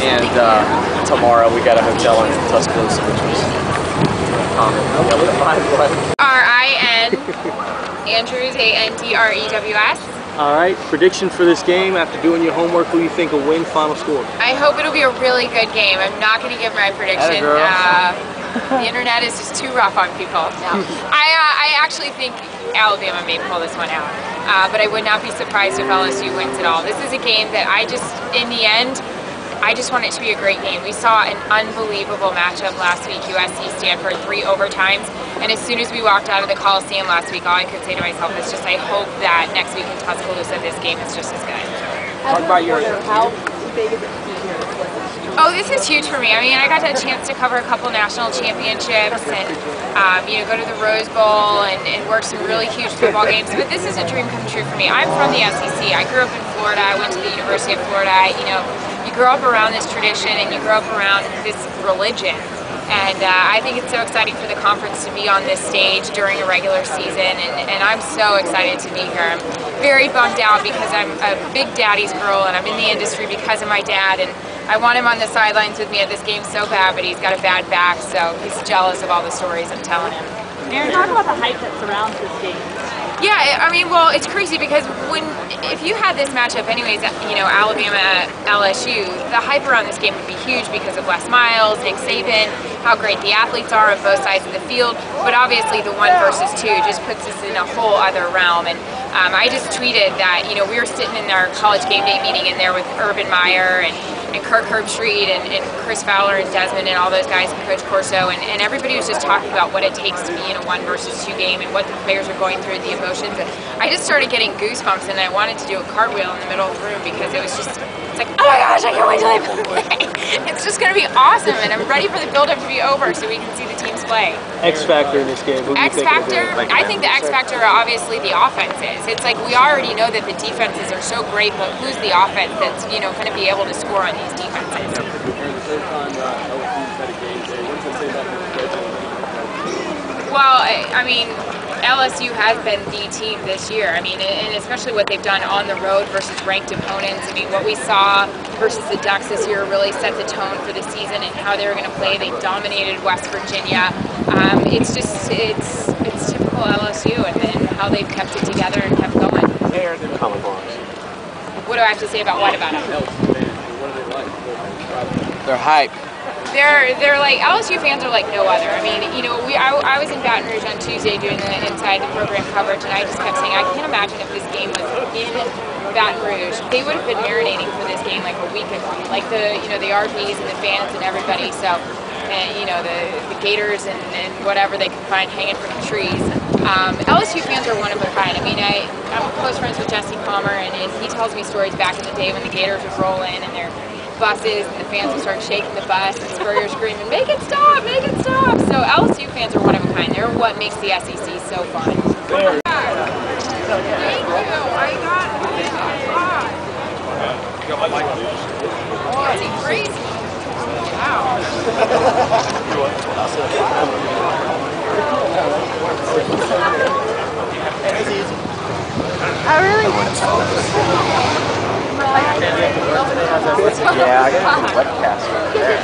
and tomorrow we got a hotel in Tuscaloosa, which was R-I-N Andrews, A-N-D-R-E-W-S. All right, prediction for this game after doing your homework, who you think will win, final score? I hope it'll be a really good game. I'm not going to give my prediction. The internet is just too rough on people. No. I actually think Alabama may pull this one out, but I would not be surprised if LSU wins it all. This is a game that in the end, I just want it to be a great game. We saw an unbelievable matchup last week, USC-Stanford, 3 overtimes, and as soon as we walked out of the Coliseum last week, all I could say to myself is just I hope that next week in Tuscaloosa, this game is just as good. Talk about yours. How big is it? Oh, this is huge for me. I mean, I got a chance to cover a couple national championships and, go to the Rose Bowl and work some really huge football games. But this is a dream come true for me. I'm from the SEC. I grew up in Florida. I went to the University of Florida. You grow up around this tradition and you grow up around this religion. And I think it's so exciting for the conference to be on this stage during a regular season, and I'm so excited to be here. I'm very bummed out because I'm a big daddy's girl and I'm in the industry because of my dad, and I want him on the sidelines with me at this game so bad, but he's got a bad back, so he's jealous of all the stories I'm telling him. Erin, talk about the hype that surrounds this game. Yeah, I mean, well, it's crazy because if you had this matchup anyways, Alabama-LSU, the hype around this game would be huge because of Les Miles, Nick Saban, how great the athletes are on both sides of the field, but obviously the 1 versus 2 just puts us in a whole other realm. And I just tweeted that, we were sitting in our college game day meeting in there with Urban Meyer and Kirk Herbstreit and Chris Fowler and Desmond and all those guys and Coach Corso, and everybody was just talking about what it takes to be in a 1 versus 2 game and what the players are going through, the emotions. And I just started getting goosebumps, and I wanted to do a cartwheel in the middle of the room because it's like, oh my gosh, I can't wait till they play. It's just going to be awesome, and I'm ready for the build-up to be over so we can see the teams play. X factor in this game. X factor, I think the X factor are obviously the offenses. It's like we already know that the defenses are so great, but who's the offense that's going to be able to score on these defenses? Well, I mean, LSU has been the team this year. I mean, and especially what they've done on the road versus ranked opponents. I mean, what we saw versus the Ducks this year really set the tone for the season and how they were going to play. They dominated West Virginia. It's typical LSU and how they've kept it together and kept going. What do I have to say about what about them? They're hype. They're like, LSU fans are like no other. I mean, I was in Baton Rouge on Tuesday doing the inside the program coverage, and I just kept saying, I can't imagine if this game was in Baton Rouge, they would have been marinating for this game like a week ago. Like the RPs and the fans and everybody. So, the Gators and whatever they could find hanging from the trees. LSU fans are one of a kind. I mean, I'm close friends with Jesse Palmer, and he tells me stories back in the day when the Gators would roll in and their buses and the fans would start shaking the bus and Spurrier screaming, make it stop, make it stop. So LSU fans are one of a kind. They're what makes the SEC so fun. Thank you. I got oh, it's crazy. Wow. I really want Yeah, I got a webcast right there.